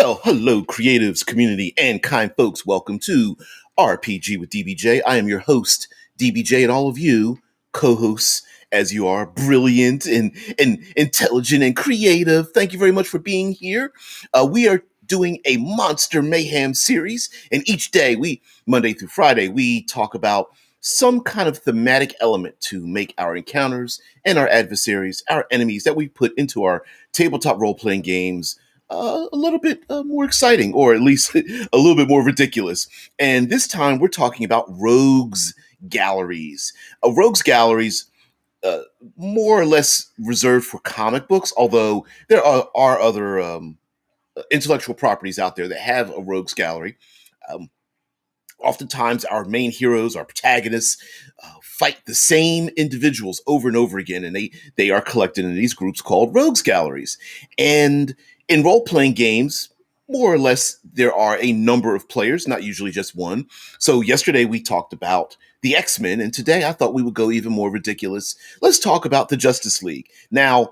Well, hello, creatives, community, and kind folks. Welcome to RPG with DBJ. I am your host, DBJ, and all of you co-hosts, as you are brilliant and intelligent and creative. Thank you very much for being here. We are doing a Monster Mayhem series, and each day, Monday through Friday, we talk about some kind of thematic element to make our encounters and our adversaries, our enemies that we put into our tabletop role-playing games a little bit more exciting, or at least a little bit more ridiculous. And this time we're talking about rogues galleries. Rogues galleries, uh, more or less reserved for comic books, although there are other intellectual properties out there that have a rogues gallery. Um, Oftentimes, our main heroes, our protagonists, fight the same individuals over and over again, and they are collected in these groups called rogues galleries. And in role playing games, more or less, there are a number of players, not usually just one. So yesterday we talked about the X-Men, and today I thought we would go even more ridiculous. Let's talk about the Justice League. Now,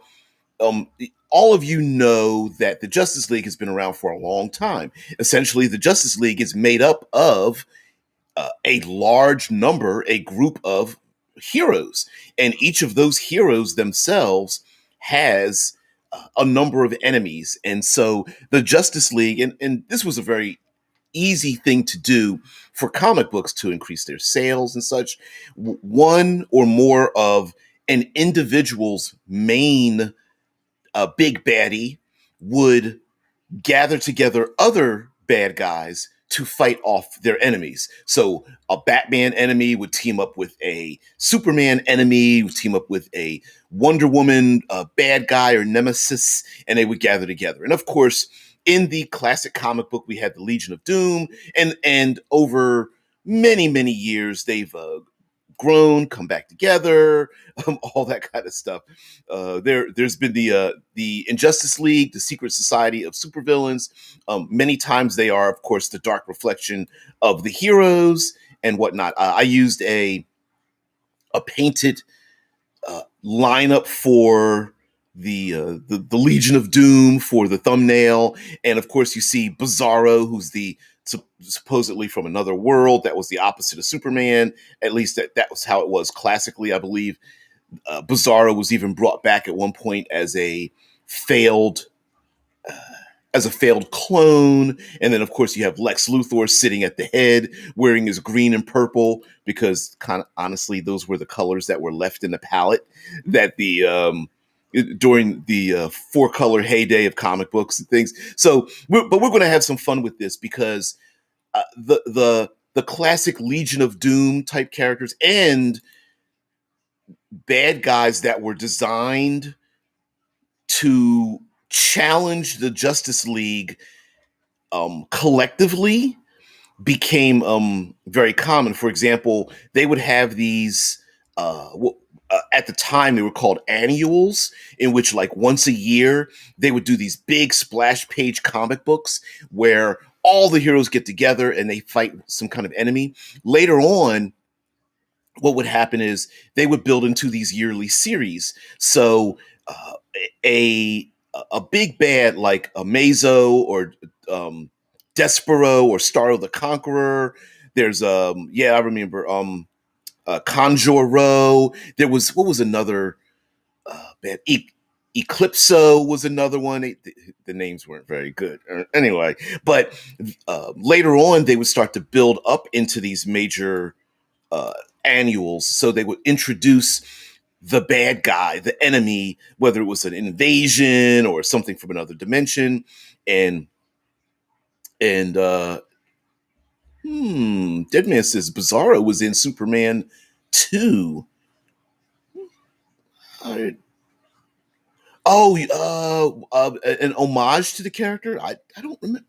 um, all of you know that the Justice League has been around for a long time. Essentially, the Justice League is made up of a large number, a group of heroes. And each of those heroes themselves has a number of enemies. And so the Justice League, and this was a very easy thing to do for comic books to increase their sales and such. One or more of an individual's main big baddie would gather together other bad guys to fight off their enemies. So a Batman enemy would team up with a Superman enemy, would team up with a Wonder Woman bad guy or nemesis, and they would gather together. And of course, in the classic comic book, we had the Legion of Doom, and over many years, they've grown, come back together, all that kind of stuff. There's been the Injustice League, the Secret Society of Supervillains. Many times they are, of course, the dark reflection of the heroes and whatnot. I used a painted lineup for the Legion of Doom for the thumbnail, and of course you see Bizarro, who's the supposedly from another world. That was the opposite of Superman. At least that was how it was classically, I believe. Bizarro was even brought back at one point failed uh, as a failed clone. And then, of course, you have Lex Luthor sitting at the head wearing his green and purple, because kind of honestly, those were the colors that were left in the palette that the during the four color heyday of comic books and things. So, but we're going to have some fun with this because the classic Legion of Doom type characters and bad guys that were designed to challenge the Justice League collectively became very common. For example, they would have these at the time they were called annuals, in which like once a year they would do these big splash page comic books where all the heroes get together and they fight some kind of enemy. Later on, what would happen is they would build into these yearly series. So a a big bad like a Mazo or um, Despero or Starro the Conqueror. There's I remember Conjuro. There was, what was another bad? Eclipso was another one. The names weren't very good. Anyway, but later on they would start to build up into these major uh, annuals. So they would introduce the bad guy, the enemy, whether it was an invasion or something from another dimension, and and Deadman says Bizarro was in Superman 2. I, an homage to the character. I don't remember.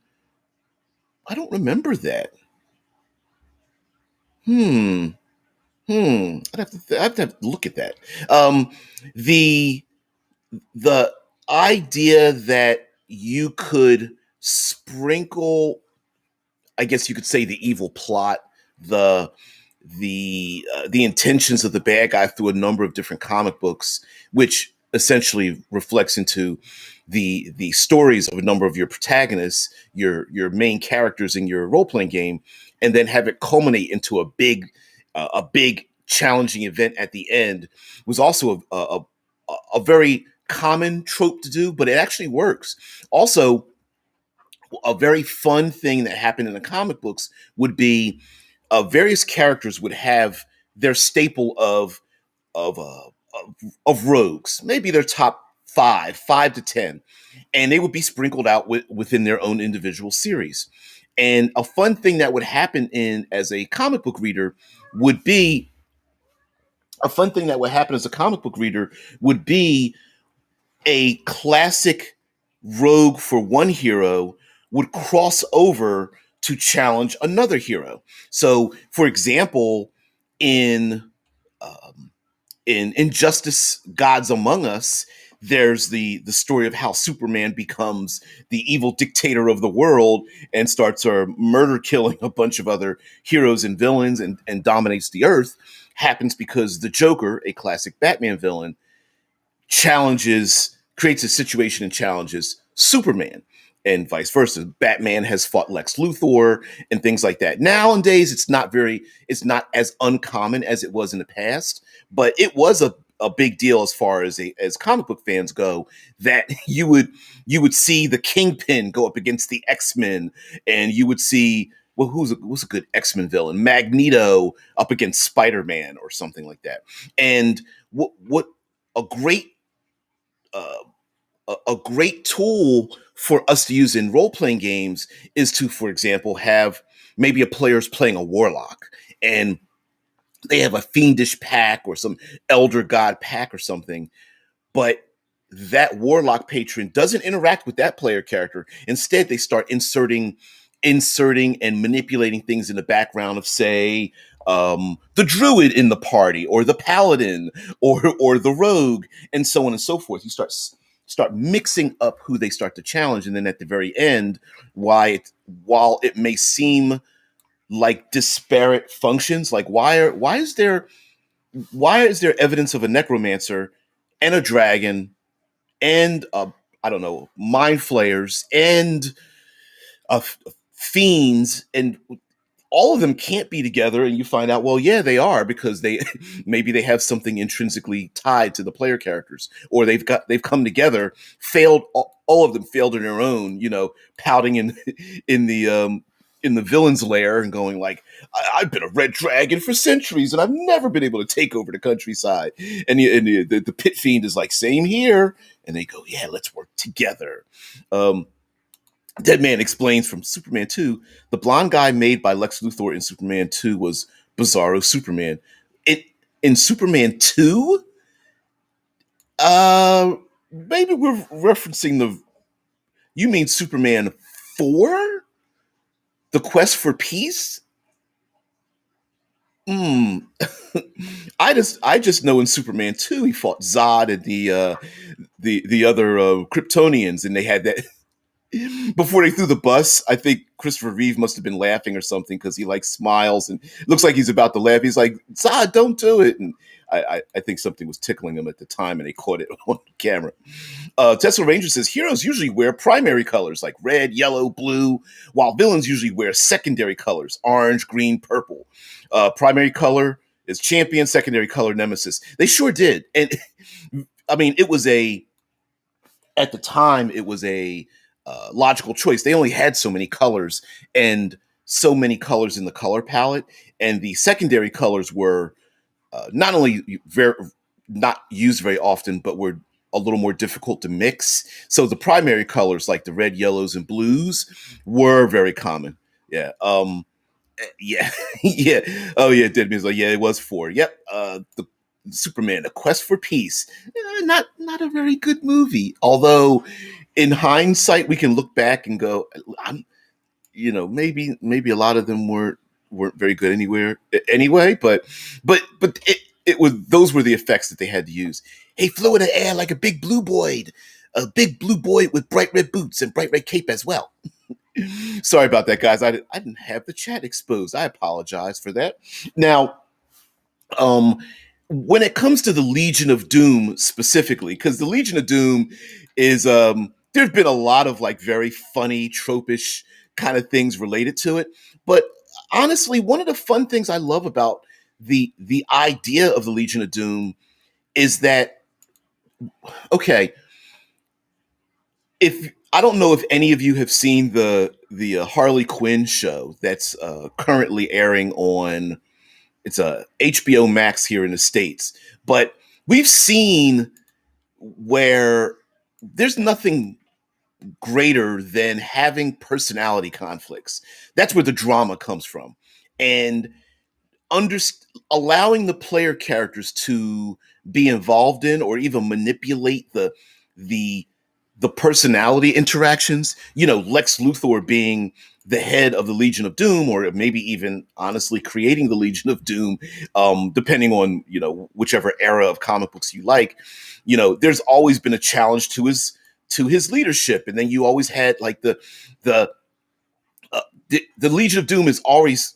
I don't remember that. Hmm. I'd have to look at that. The the idea that you could sprinkle, I guess you could say, the evil plot, the the intentions of the bad guy through a number of different comic books, which essentially reflects into the stories of a number of your protagonists, your main characters in your role playing game, and then have it culminate into a big challenging event at the end was also a very common trope to do, but it actually works. Also, a very fun thing that happened in the comic books would be various characters would have their staple of, uh, of rogues, maybe their top five to ten, and they would be sprinkled out within their own individual series. And a fun thing that would happen in as a comic book reader would be a fun thing that would happen as a comic book reader would be a classic rogue for one hero would cross over to challenge another hero. So, for example, in in Injustice Gods Among Us, there's the story of how Superman becomes the evil dictator of the world and starts murder killing a bunch of other heroes and villains and dominates the earth. Happens because the Joker, a classic Batman villain, creates a situation and challenges Superman, and vice versa. Batman has fought Lex Luthor and things like that. Nowadays, it's not as uncommon as it was in the past, but it was a big deal as far as as comic book fans go, that you would see the Kingpin go up against the X-Men, and you would see, well, who's a good X-Men villain? Magneto up against Spider-Man or something like that. And what a great uh, a great tool for us to use in role playing games is to, for example, have maybe a player's playing a warlock and they have a fiendish pack or some elder god pack or something, but that warlock patron doesn't interact with that player character. Instead, they start inserting and manipulating things in the background of, say, the druid in the party, or the paladin, or the rogue, and so on and so forth. You start mixing up who they start to challenge, and then at the very end, while it may seem like disparate functions, like why is there evidence of a necromancer and a dragon and I don't know, mind flayers and uh, fiends, and all of them can't be together, and you find out, well, yeah, they are, because they maybe they have something intrinsically tied to the player characters, or they've come together, failed, all of them failed in their own, pouting in in the villain's lair and going like, I've been a red dragon for centuries and I've never been able to take over the countryside. And the pit fiend is like, same here. And they go, yeah, let's work together. Dead Man explains from Superman 2, the blonde guy made by Lex Luthor in Superman 2 was Bizarro Superman. In Superman 2, maybe we're referencing you mean Superman 4? The Quest for Peace? Hmm. I just know in Superman 2 he fought Zod and the other Kryptonians, and they had that before they threw the bus. I think Christopher Reeve must have been laughing or something, because he like smiles and looks like he's about to laugh. He's like, Zod, don't do it. And I think something was tickling him at the time and they caught it on camera. Tesla Ranger says heroes usually wear primary colors like red, yellow, blue, while villains usually wear secondary colors, orange, green, purple. Primary color is champion, secondary color nemesis. They sure did. And I mean, at the time, it was a logical choice. They only had so many colors, and so many colors in the color palette, and the secondary colors were not only not used very often, but were a little more difficult to mix. So the primary colors, like the red, yellows, and blues, were very common. Yeah. Yeah. Yeah. Oh yeah. Dead Man's like, yeah, it was 4. Yep. The Superman: A Quest for Peace. Not a very good movie. Although, in hindsight, we can look back and go, maybe a lot of them weren't very good anyway. But it was those were the effects that they had to use. Hey, flew in the air like a big blue boy with bright red boots and bright red cape as well. Sorry about that, guys. I didn't have the chat exposed. I apologize for that. Now, um, when it comes to the Legion of Doom specifically, because the Legion of Doom is there's been a lot of like very funny, tropish kind of things related to it. But honestly, one of the fun things I love about the idea of the Legion of Doom is that, okay, if I don't know if any of you have seen the Harley Quinn show that's currently airing on, it's a HBO Max here in the States, but we've seen where there's nothing greater than having personality conflicts. That's where the drama comes from. And under, allowing the player characters to be involved in or even manipulate the the personality interactions. You know, Lex Luthor being the head of the Legion of Doom, or maybe even honestly creating the Legion of Doom, depending on, you know, whichever era of comic books you like. You know, there's always been a challenge to his leadership, and then you always had like the the Legion of Doom is always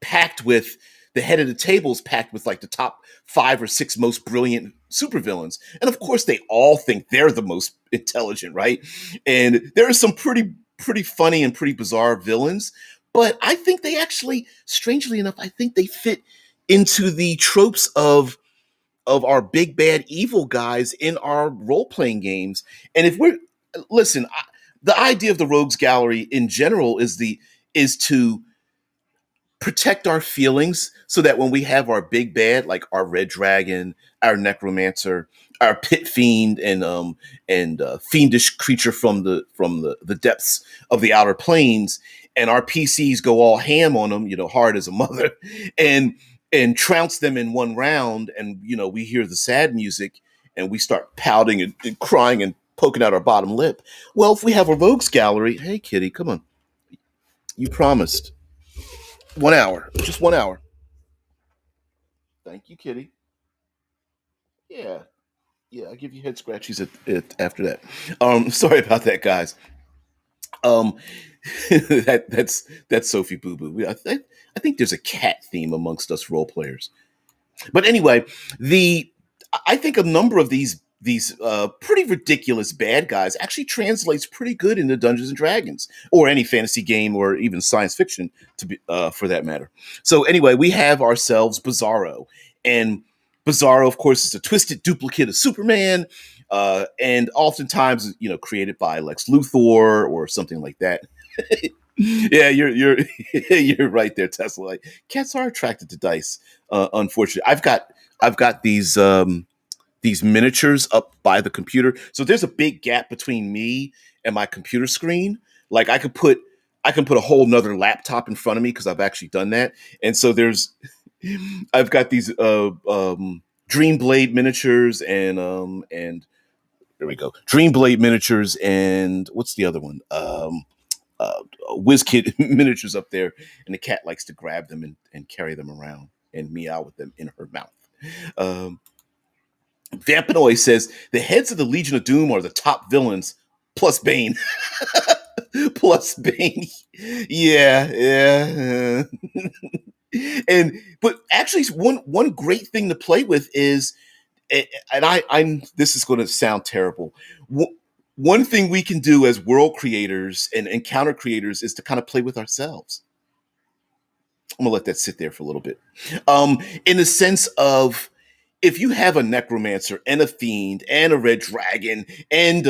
packed with, the head of the table is packed with like the top 5 or 6 most brilliant supervillains. And of course, they all think they're the most intelligent, right? And there are some pretty funny and pretty bizarre villains, but I think they actually, strangely enough, I think they fit into the tropes of our big bad evil guys in our role playing games. And if we're, listen, the idea of the rogues gallery in general is to protect our feelings so that when we have our big bad, like our red dragon, our necromancer, our pit fiend, and fiendish creature from the depths of the outer planes, and our PCs go all ham on them, you know, hard as a mother, and trounce them in one round, and you know we hear the sad music, and we start pouting and crying and poking out our bottom lip. Well, if we have a rogues gallery, hey kitty, come on, you promised 1 hour, just 1 hour. Thank you, kitty. Yeah, yeah, I'll give you head scratchies after that. Sorry about that, guys. Um, that's Sophie Boo Boo. I think there's a cat theme amongst us role players. But anyway, the I think a number of these pretty ridiculous bad guys actually translates pretty good into Dungeons and Dragons or any fantasy game or even science fiction to be for that matter. So anyway, we have ourselves Bizarro, and Bizarro, of course, is a twisted duplicate of Superman, and oftentimes, you know, created by Lex Luthor or something like that. Yeah, you're you're right there, Tesla. Like, cats are attracted to dice. Unfortunately, I've got these miniatures up by the computer, so there's a big gap between me and my computer screen. Like I can put a whole nother laptop in front of me because I've actually done that, and so there's I've got these Dream Blade miniatures and there we go, Dream Blade miniatures, and what's the other one? WizKid miniatures up there, and the cat likes to grab them and carry them around and meow with them in her mouth. Um, Vampanoy says the heads of the Legion of Doom are the top villains, plus Bane. Plus Bane. Yeah, yeah. And but actually, one great thing to play with is, and I'm this is going to sound terrible. One thing we can do as world creators and encounter creators is to kind of play with ourselves. I'm gonna let that sit there for a little bit. In the sense of, if you have a necromancer and a fiend and a red dragon and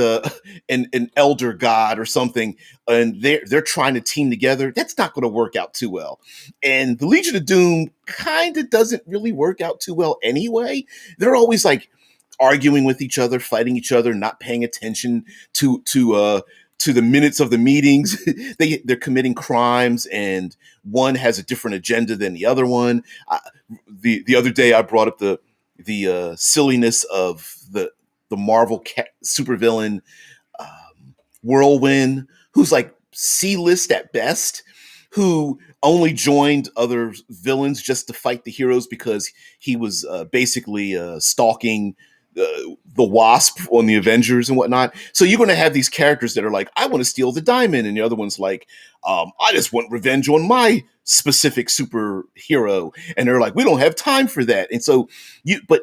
an elder god or something, and they're trying to team together, that's not going to work out too well. And the Legion of Doom kind of doesn't really work out too well anyway. They're always like arguing with each other, fighting each other, not paying attention to the minutes of the meetings. They're committing crimes, and one has a different agenda than the other one. The other day, I brought up the silliness of the Marvel supervillain, Whirlwind, who's like C-list at best, who only joined other villains just to fight the heroes because he was basically stalking the Wasp on the Avengers and whatnot. So you're going to have these characters that are like, I want to steal the diamond, and the other one's like, I just want revenge on my specific superhero, and they're like, we don't have time for that. And so but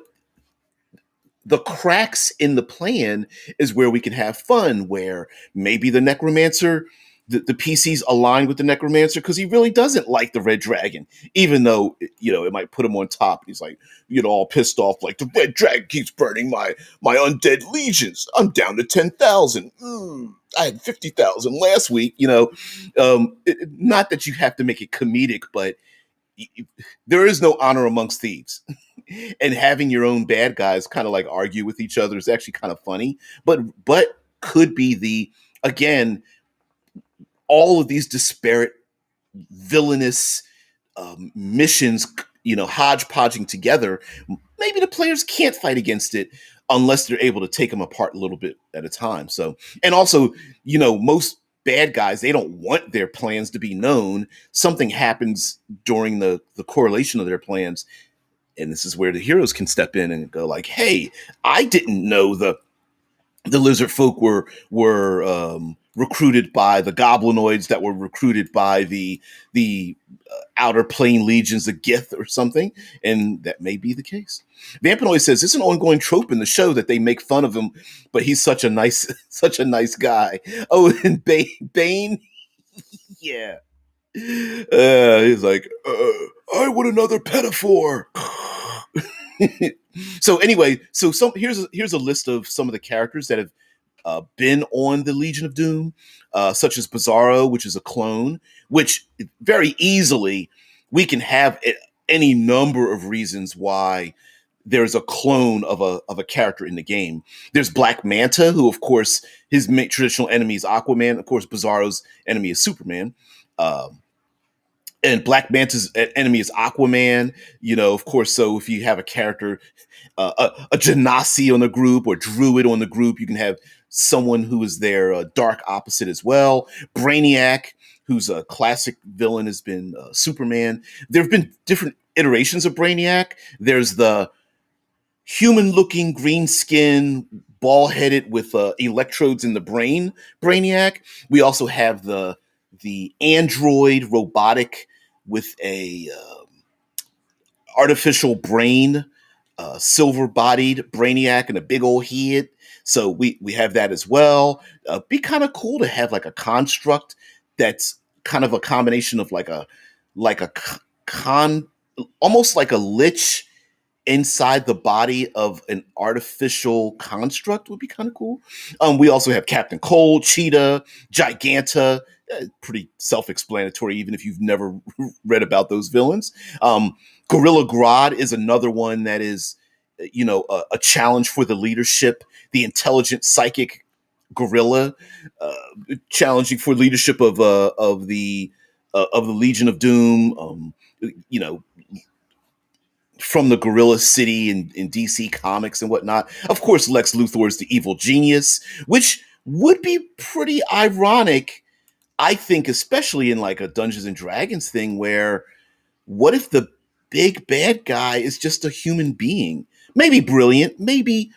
the cracks in the plan is where we can have fun, where maybe the necromancer, the PCs align with the necromancer because he really doesn't like the red dragon, even though it might put him on top. He's like, all pissed off, like the red dragon keeps burning my undead legions. I'm down to 10,000. I had 50,000 last week. Not that you have to make it comedic, but there is no honor amongst thieves. And having your own bad guys kind of like argue with each other is actually kind of funny, but could be again, all of these disparate villainous missions, hodgepodging together. Maybe the players can't fight against it unless they're able to take them apart a little bit at a time. So, and also, most bad guys, they don't want their plans to be known. Something happens during the correlation of their plans, and this is where the heroes can step in and go like, "Hey, I didn't know the lizard folk were recruited by the goblinoids that were recruited by the outer plane legions of Gith or something," and that may be the case. Vampanoid says it's an ongoing trope in the show that they make fun of him, but he's such a nice such a nice guy. Oh, and Bane, yeah. He's like, I want another pedophore. So anyway, so here's a list of some of the characters that have been on the Legion of Doom, such as Bizarro, which is a clone, which very easily we can have any number of reasons why there's a clone of a character in the game. There's Black Manta, who of course his traditional enemy is Aquaman. Of course, Bizarro's enemy is Superman. And Black Manta's enemy is Aquaman, of course. So if you have a character, a Genasi on the group or Druid on the group, you can have someone who is their dark opposite as well. Brainiac, who's a classic villain, has been Superman. There have been different iterations of Brainiac. There's the human-looking, green skin, ball-headed with electrodes in the brain Brainiac. We also have the android robotic with a artificial brain, silver-bodied Brainiac and a big old head. So we have that as well. Be kind of cool to have like a construct that's kind of a combination of like a almost like a lich inside the body of an artificial construct would be kind of cool. We also have Captain Cold, Cheetah, Giganta. Pretty self-explanatory, even if you've never read about those villains. Gorilla Grodd is another one that is, a challenge for the leadership. The intelligent psychic gorilla, challenging for leadership of the Legion of Doom. From the Gorilla City in DC Comics and whatnot. Of course, Lex Luthor is the evil genius, which would be pretty ironic, I think, especially in like a Dungeons and Dragons thing, where what if the big bad guy is just a human being? Maybe brilliant, maybe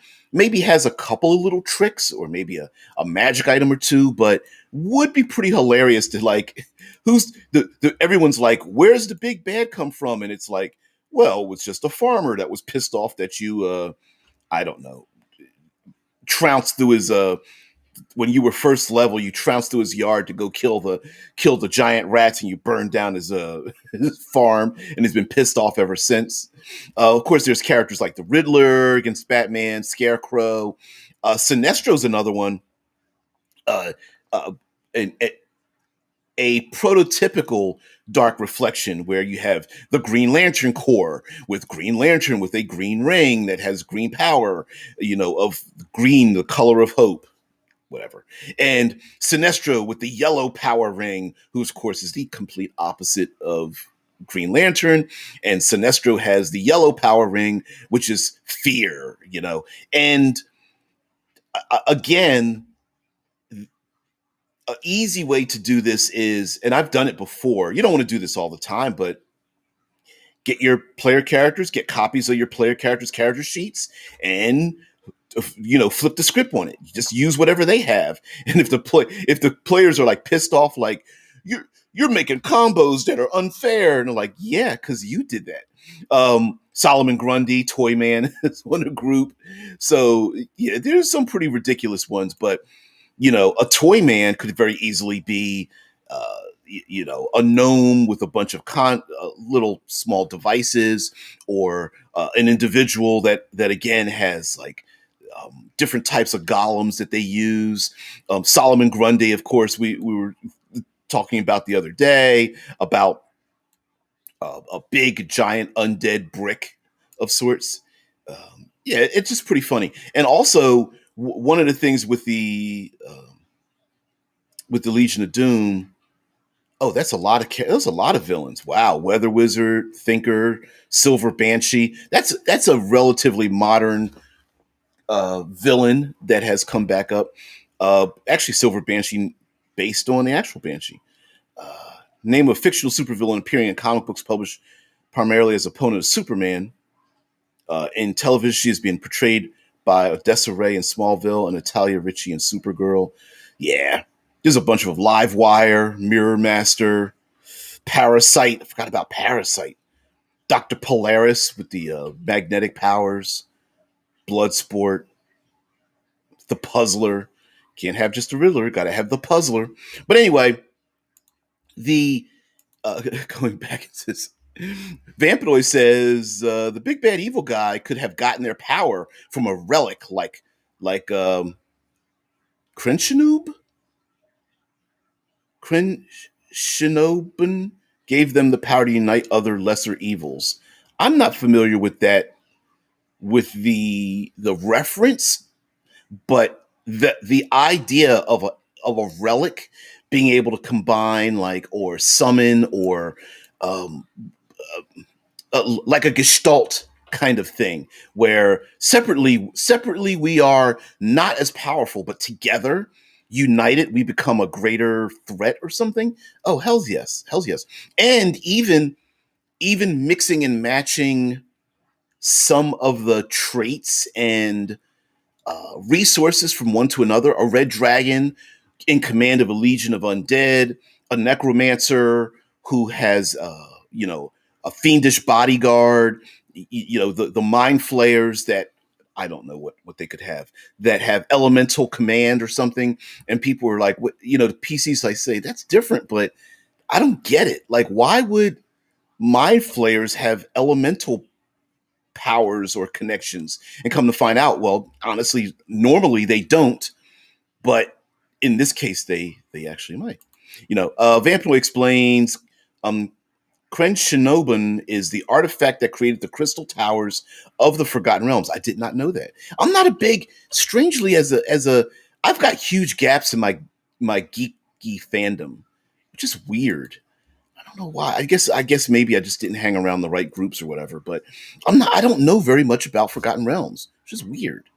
has a couple of little tricks or maybe a magic item or two, but would be pretty hilarious to like, who's everyone's like, where's the big bad come from? And it's like, well, it was just a farmer that was pissed off that you, I don't know, trounced through his, when you were first level, you trounced through his yard to go kill the giant rats, and you burned down his his farm, and he's been pissed off ever since. Of course, there's characters like the Riddler against Batman, Scarecrow. Sinestro's another one. And a prototypical Dark Reflection where you have the Green Lantern Corps with Green Lantern with a green ring that has green power, of green, the color of hope, whatever. And Sinestro with the yellow power ring, who of course is the complete opposite of Green Lantern. And Sinestro has the yellow power ring, which is fear, And again, an easy way to do this is, and I've done it before, you don't want to do this all the time, but get your player characters, get copies of your player characters' character sheets, and flip the script on it. You just use whatever they have. And if the players are like pissed off, like you're making combos that are unfair, and they're like, yeah, because you did that. Solomon Grundy, Toy Man is on the group. So yeah, there's some pretty ridiculous ones, but a toy man could very easily be, a gnome with a bunch of little small devices, or an individual that again has like different types of golems that they use. Solomon Grundy, of course, we were talking about the other day about a big giant undead brick of sorts. Yeah, it's just pretty funny. And also, one of the things with the Legion of Doom. Oh, that's a lot of villains. Wow, Weather Wizard, Thinker, Silver Banshee. That's a relatively modern villain that has come back up. Actually, Silver Banshee based on the actual Banshee. Name of fictional supervillain appearing in comic books published primarily as opponent of Superman. In television, she is being portrayed by Odessa Ray in Smallville and Natalia Ritchie in Supergirl. Yeah, there's a bunch of Live Wire, Mirror Master, Parasite. I forgot about Parasite. Dr. Polaris with the magnetic powers, Bloodsport, the Puzzler. Can't have just a Riddler, got to have the Puzzler. But anyway, the going back into this, Vampiroid says the big bad evil guy could have gotten their power from a relic like Krenshinoub? Krenshinoben gave them the power to unite other lesser evils. I'm not familiar with that, with the reference, but the idea of a relic being able to combine, like, or summon, or um, like a gestalt kind of thing, where separately we are not as powerful, but together, united, we become a greater threat or something. Oh, hells yes. And even mixing and matching some of the traits and resources from one to another. A red dragon in command of a legion of undead, a necromancer who has, a fiendish bodyguard, the mind flayers that I don't know what they could have, that have elemental command or something. And people were like, the PCs, I say, that's different, but I don't get it. Like, why would mind flayers have elemental powers or connections? And come to find out, well, honestly, normally they don't, but in this case, they actually might. Vampiro explains, Kren Shinoben is the artifact that created the crystal towers of the Forgotten Realms. I did not know that. I'm not a big, strangely, I've got huge gaps in my geeky fandom, which is weird. I don't know why. I guess maybe I just didn't hang around the right groups or whatever. But I don't know very much about Forgotten Realms, which is weird.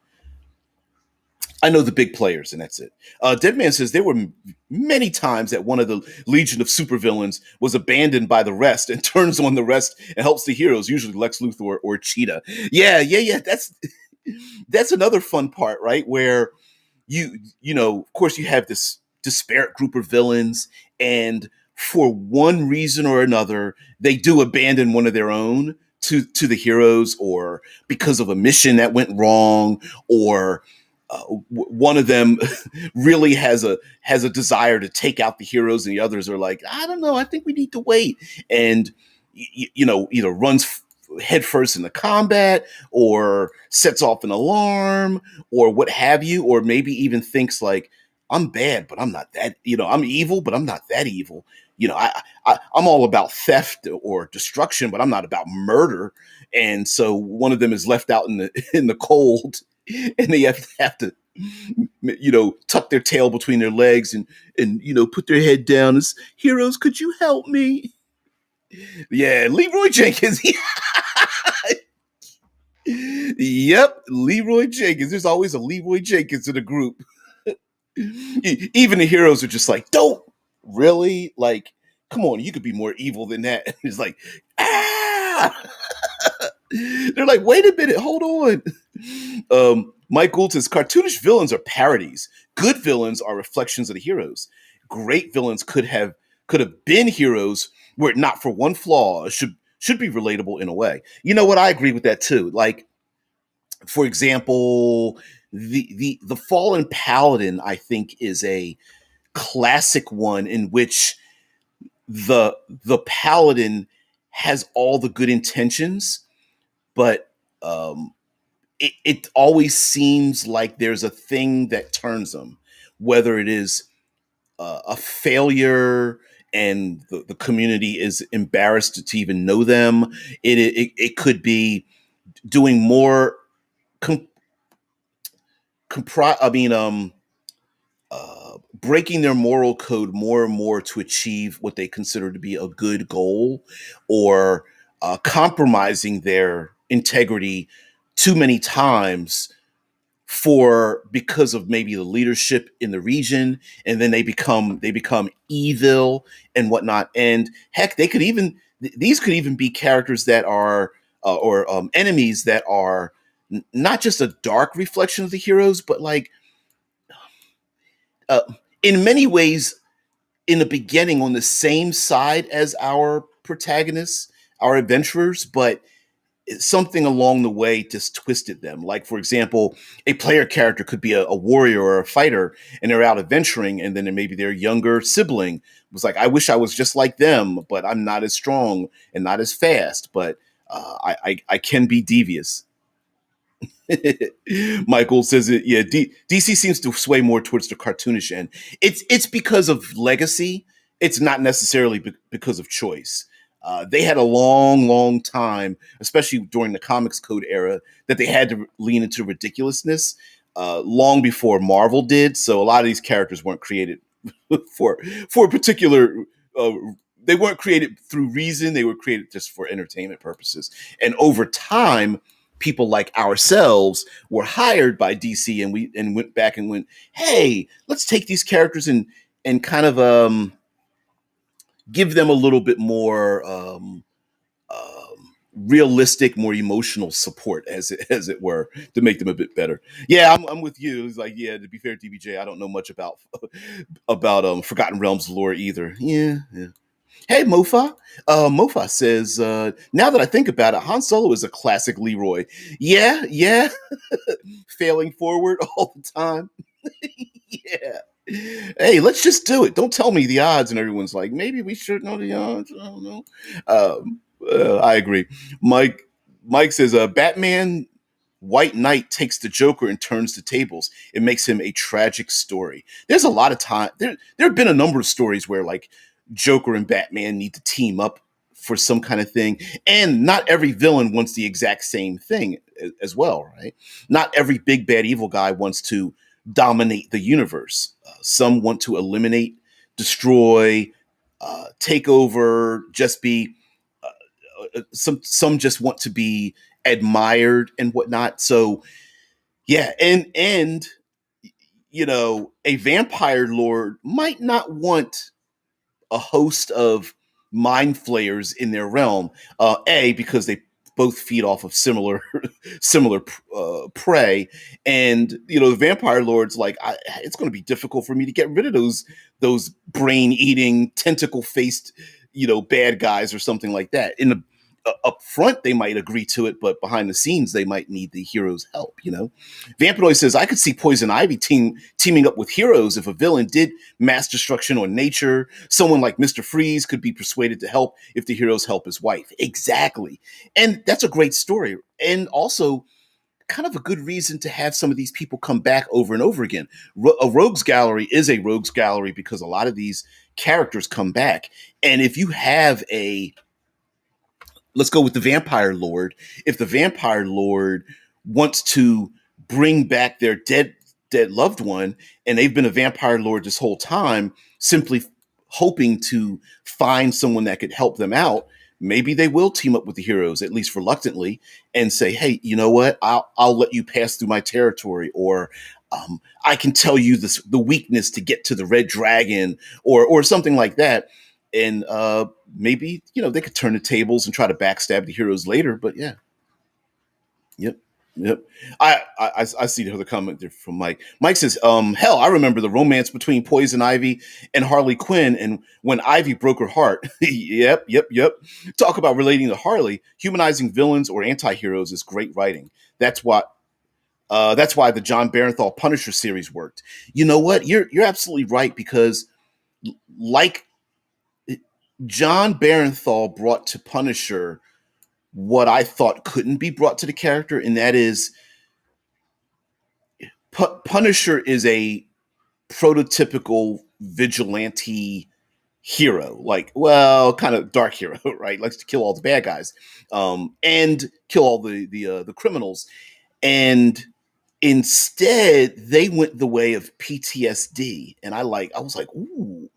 I know the big players, and that's it. Deadman says there were many times that one of the legion of supervillains was abandoned by the rest and turns on the rest and helps the heroes, usually Lex Luthor or Cheetah. Yeah. That's another fun part, right? Where of course, you have this disparate group of villains, and for one reason or another, they do abandon one of their own to the heroes, or because of a mission that went wrong, or one of them really has a desire to take out the heroes, and the others are like, I don't know, I think we need to wait, and either runs headfirst into combat, or sets off an alarm, or what have you, or maybe even thinks like, I'm bad, but I'm not that, I'm evil, but I'm not that evil. I'm all about theft or destruction, but I'm not about murder. And so one of them is left out in the cold, and they have to tuck their tail between their legs, and put their head down as, heroes, could you help me? Yeah, Leroy Jenkins. Yep, Leroy Jenkins. There's always a Leroy Jenkins in the group. Even the heroes are just like, don't really, like, come on, you could be more evil than that. It's like, ah. They're like, wait a minute, hold on. Mike Gould says cartoonish villains are parodies. Good villains are reflections of the heroes. Great villains could have been heroes were it not for one flaw. should be relatable in a way. You know what? I agree with that too. Like, for example, the Fallen Paladin, I think, is a classic one in which the paladin has all the good intentions, but it always seems like there's a thing that turns them, whether it is a failure and the community is embarrassed to even know them. It could be doing more com- I mean, breaking their moral code more and more to achieve what they consider to be a good goal, or compromising their integrity too many times for because of maybe the leadership in the region, and then they become evil and whatnot. And heck, they could even these could even be characters that are or enemies that are not just a dark reflection of the heroes, but like uh, in many ways in the beginning on the same side as our protagonists, our adventurers, but something along the way just twisted them. Like, for example, a player character could be a warrior or a fighter, and they're out adventuring, and then maybe their younger sibling was like, I wish I was just like them, but I'm not as strong and not as fast, but I can be devious. Michael says it. Yeah, DC seems to sway more towards the cartoonish end. It's because of legacy. It's not necessarily because of choice. They had a long, long time, especially during the Comics Code era, that they had to lean into ridiculousness long before Marvel did. So a lot of these characters weren't created for for a particular. Uh, they weren't created through reason. They were created just for entertainment purposes. And over time, people like ourselves were hired by DC, and we and went back and went, hey, let's take these characters and kind of give them a little bit more realistic, more emotional support, as it were, to make them a bit better. Yeah, I'm with you. It's like, yeah, to be fair, DBJ, I don't know much about Forgotten Realms lore either. Yeah, yeah. Hey, Mofa. Mofa says, now that I think about it, Han Solo is a classic Leroy. Yeah, yeah, failing forward all the time. Yeah. Hey, let's just do it. Don't tell me the odds. And everyone's like, maybe we should know the odds. I don't know. I agree. Mike Mike says, Batman White Knight takes the Joker and turns the tables. It makes him a tragic story. There's a lot of time. There have been a number of stories where like Joker and Batman need to team up for some kind of thing. And not every villain wants the exact same thing as well, right? Not every big bad evil guy wants to dominate the universe. Some want to eliminate, destroy, take over, just be. Some just want to be admired and whatnot. So yeah, and a vampire lord might not want a host of mind flayers in their realm. Because they both feed off of similar prey, and the vampire lords like it's going to be difficult for me to get rid of those brain eating tentacle faced bad guys or something like that. In the up front they might agree to it, but behind the scenes they might need the hero's help. Vampanoid says, I could see Poison Ivy teaming up with heroes if a villain did mass destruction on nature. Someone like Mr. Freeze could be persuaded to help if the heroes help his wife. Exactly. And that's a great story. And also kind of a good reason to have some of these people come back over and over again. A rogues gallery is a rogues gallery because a lot of these characters come back. And if you have let's go with the vampire lord. If the vampire lord wants to bring back their dead loved one, and they've been a vampire lord this whole time, simply hoping to find someone that could help them out, maybe they will team up with the heroes, at least reluctantly, and say, hey, you know what, I'll let you pass through my territory, or I can tell you the weakness to get to the red dragon, or something like that. And maybe they could turn the tables and try to backstab the heroes later. But yeah, yep. Yep. I see the other comment there from Mike. Mike says, hell, I remember the romance between Poison Ivy and Harley Quinn, and when Ivy broke her heart. Yep. Talk about relating to Harley, humanizing villains or anti-heroes is great writing. That's what that's why the John Barenthal Punisher series worked. You know what? You're absolutely right because like John Barenthal brought to Punisher what I thought couldn't be brought to the character, and that is Punisher is a prototypical vigilante hero, like, well, kind of dark hero, right? Likes to kill all the bad guys, and kill all the criminals. And instead, they went the way of PTSD, and I was like, ooh,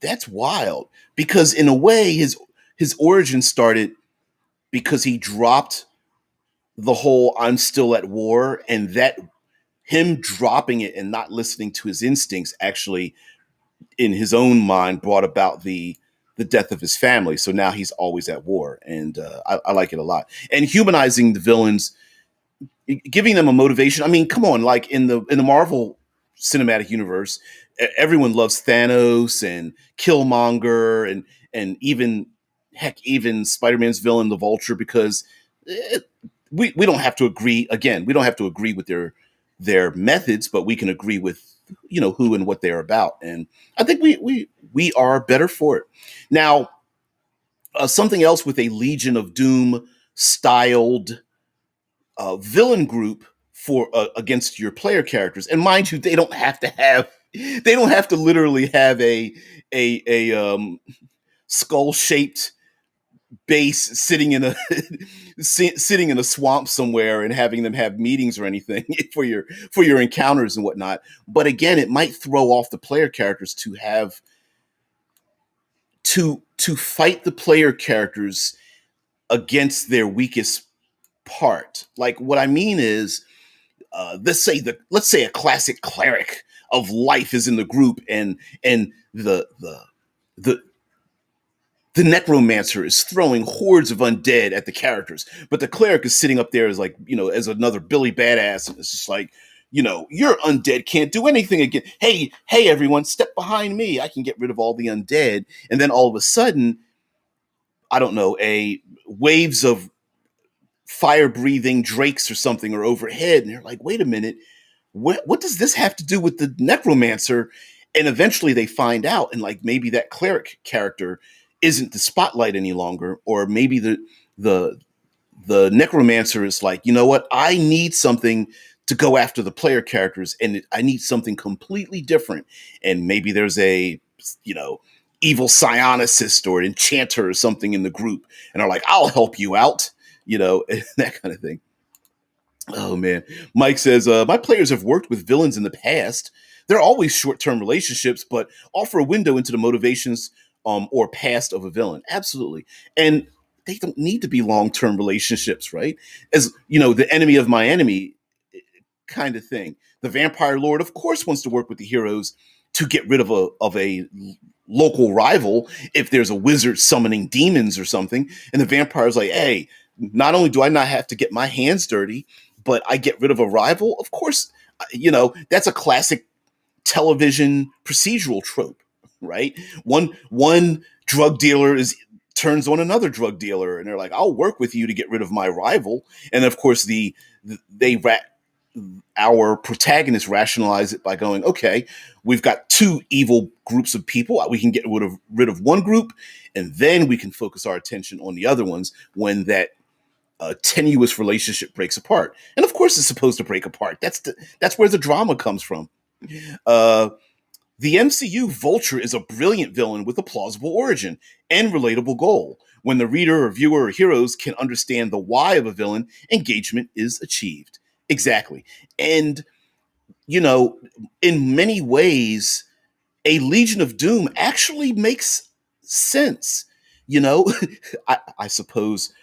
that's wild, because in a way, his origin started because he dropped the whole "I'm still at war," and that him dropping it and not listening to his instincts actually in his own mind brought about the death of his family. So now he's always at war, and I like it a lot. And humanizing the villains, giving them a motivation. I mean, come on, like in the Marvel cinematic universe, everyone loves Thanos and Killmonger, and even heck, even Spider-Man's villain, the Vulture, because it, we don't have to agree. Again, we don't have to agree with their methods, but we can agree with who and what they're about, and I think we are better for it. Now, something else with a Legion of Doom styled villain group for against your player characters, and mind you, they don't have to literally have a skull shaped base sitting in a sitting in a swamp somewhere and having them have meetings or anything for your encounters and whatnot. But again, it might throw off the player characters to have to fight the player characters against their weakest part. Like, what I mean is, let's say a classic cleric of life is in the group, and the the necromancer is throwing hordes of undead at the characters, but the cleric is sitting up there as, like, as another Billy Badass, and it's just like, your undead can't do anything again. Hey, everyone, step behind me. I can get rid of all the undead. And then all of a sudden, I don't know, a waves of fire breathing drakes or something are overhead, and they're like, wait a minute, what does this have to do with the necromancer? And eventually they find out, and like maybe that cleric character isn't the spotlight any longer, or maybe the the necromancer is like, you know what, I need something to go after the player characters, and I need something completely different. And maybe there's a you know evil psionicist or an enchanter or something in the group, and are like, I'll help you out, that kind of thing. Oh man, Mike says, my players have worked with villains in the past. They're always short-term relationships, but offer a window into the motivations or past of a villain. Absolutely, and they don't need to be long-term relationships, right? As the enemy of my enemy kind of thing. The vampire lord, of course, wants to work with the heroes to get rid of a local rival if there's a wizard summoning demons or something. And the vampire's like, hey, not only do I not have to get my hands dirty, but I get rid of a rival. Of course, that's a classic television procedural trope, right? One drug dealer is turns on another drug dealer, and they're like, I'll work with you to get rid of my rival. And of course, they our protagonists rationalize it by going, okay, we've got two evil groups of people. We can get rid of one group, and then we can focus our attention on the other ones when that tenuous relationship breaks apart. And of course, it's supposed to break apart. That's where the drama comes from. Uh, the MCU Vulture is a brilliant villain with a plausible origin and relatable goal. When the reader or viewer or heroes can understand the why of a villain, engagement is achieved. Exactly. And, you know, in many ways, a Legion of Doom actually makes sense. You know, I suppose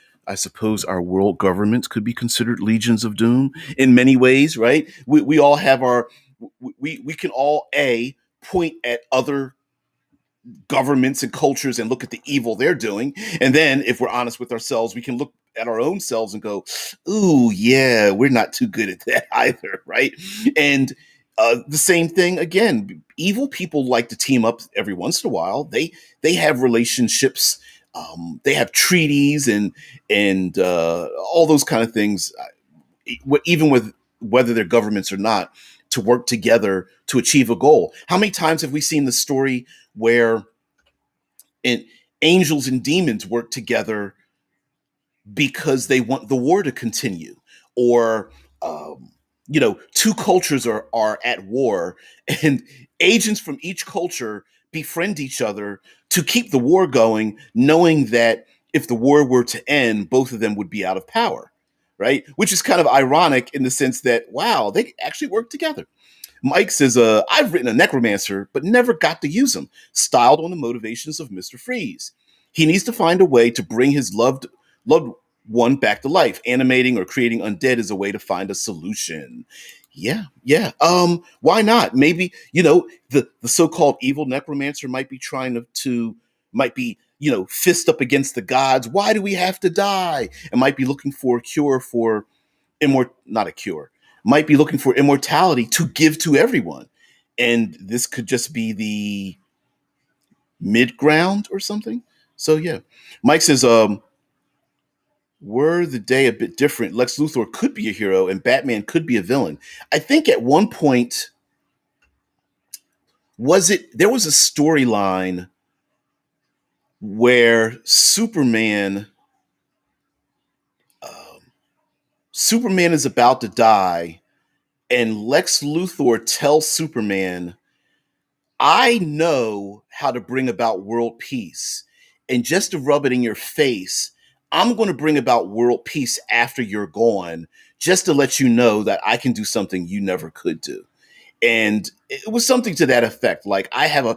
our world governments could be considered legions of doom in many ways, right? We all have our we can all point at other governments and cultures and look at the evil they're doing, and then if we're honest with ourselves, we can look at our own selves and go, "Ooh, yeah, we're not too good at that either," right? And the same thing again. Evil people like to team up every once in a while. They have relationships. They have treaties and all those kind of things. Even with whether they're governments or not, to work together to achieve a goal. How many times have we seen the story where and angels and demons work together because they want the war to continue, or two cultures are at war, and agents from each culture befriend each other to keep the war going, knowing that if the war were to end, both of them would be out of power, right? Which is kind of ironic in the sense that, wow, they actually work together. Mike says, I've written a necromancer, but never got to use him, styled on the motivations of Mr. Freeze. He needs to find a way to bring his loved one back to life. Animating or creating undead is a way to find a solution. Yeah, yeah. Why not? Maybe, the so-called evil necromancer might be trying might be, fist up against the gods. Why do we have to die? And might be looking for a cure for not a cure, might be looking for immortality to give to everyone. And this could just be the mid ground or something. So yeah. Mike says, were the day a bit different, Lex Luthor could be a hero and Batman could be a villain. I think at one point, there was a storyline where um, Superman is about to die, and Lex Luthor tells Superman, I know how to bring about world peace. And just to rub it in your face, I'm going to bring about world peace after you're gone, just to let you know that I can do something you never could do. And it was something to that effect. Like, I've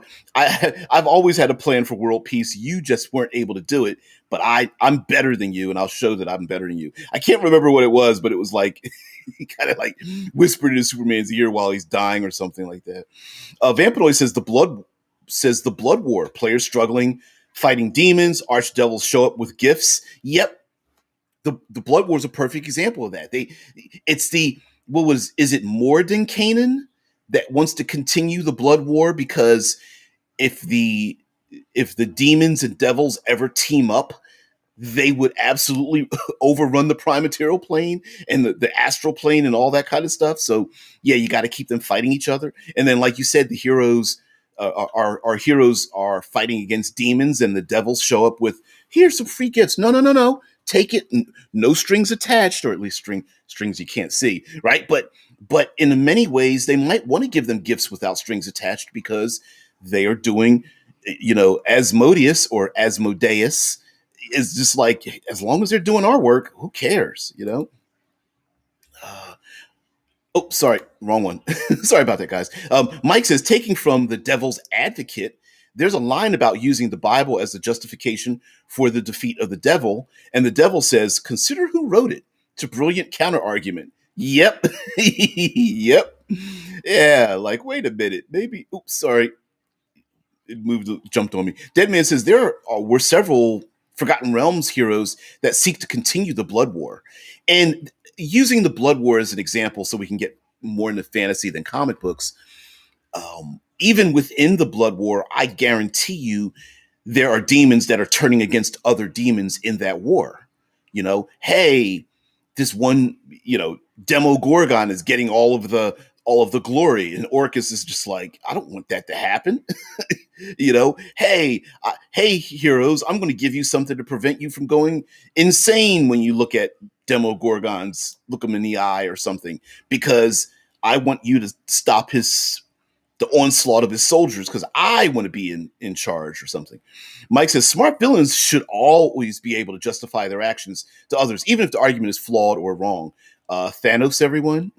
always had a plan for world peace. You just weren't able to do it, but I'm better than you, and I'll show that I'm better than you. I can't remember what it was, but it was like he kind of like whispered in Superman's ear while he's dying or something like that. Vampanoid says the blood war. Players struggling, fighting demons. Archdevils show up with gifts. Yep, the blood war is a perfect example of that. It's the what was is it Mordenkainen that wants to continue the blood war, because if the if the demons and devils ever team up, they would absolutely overrun the prime material plane and the astral plane and all that kind of stuff. So yeah, you got to keep them fighting each other. And then, like you said, the heroes, our heroes are fighting against demons, and the devils show up with, here's some free gifts. No, no, no, no. Take it. No strings attached, or at least strings you can't see, right? But in many ways, they might want to give them gifts without strings attached, because they are doing, Asmodeus or Asmodeus is just like, as long as they're doing our work, who cares, Oh, sorry, wrong one. Sorry about that, guys. Mike says, taking from the Devil's Advocate, there's a line about using the Bible as the justification for the defeat of the devil, and the devil says, consider who wrote it. It's a brilliant counter argument. Yep. Yep. Yeah, like, wait a minute, maybe. Oops, sorry, jumped on me. Deadman says were several Forgotten Realms heroes that seek to continue the Blood War. And using the Blood War as an example, so we can get more into fantasy than comic books, even within the Blood War, I guarantee you there are demons that are turning against other demons in that war. Hey, this one, Demogorgon is getting all of the glory, and Orcus is just like, I don't want that to happen. Hey, heroes, I'm going to give you something to prevent you from going insane when you look at Demogorgons, look them in the eye or something, because I want you to stop the onslaught of his soldiers, because I want to be in charge or something. Mike says, smart villains should always be able to justify their actions to others, even if the argument is flawed or wrong. Thanos, everyone.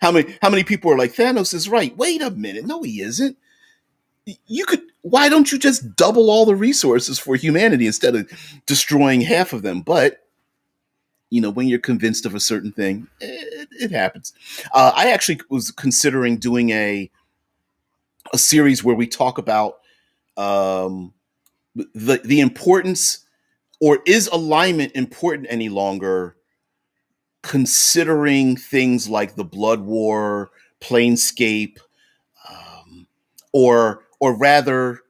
How many people are like, Thanos is right? Wait a minute, no, he isn't. Why don't you just double all the resources for humanity instead of destroying half of them? But when you're convinced of a certain thing, it happens. I actually was considering doing a series where we talk about, the importance or is alignment important any longer, considering things like the Blood War, Planescape, or rather,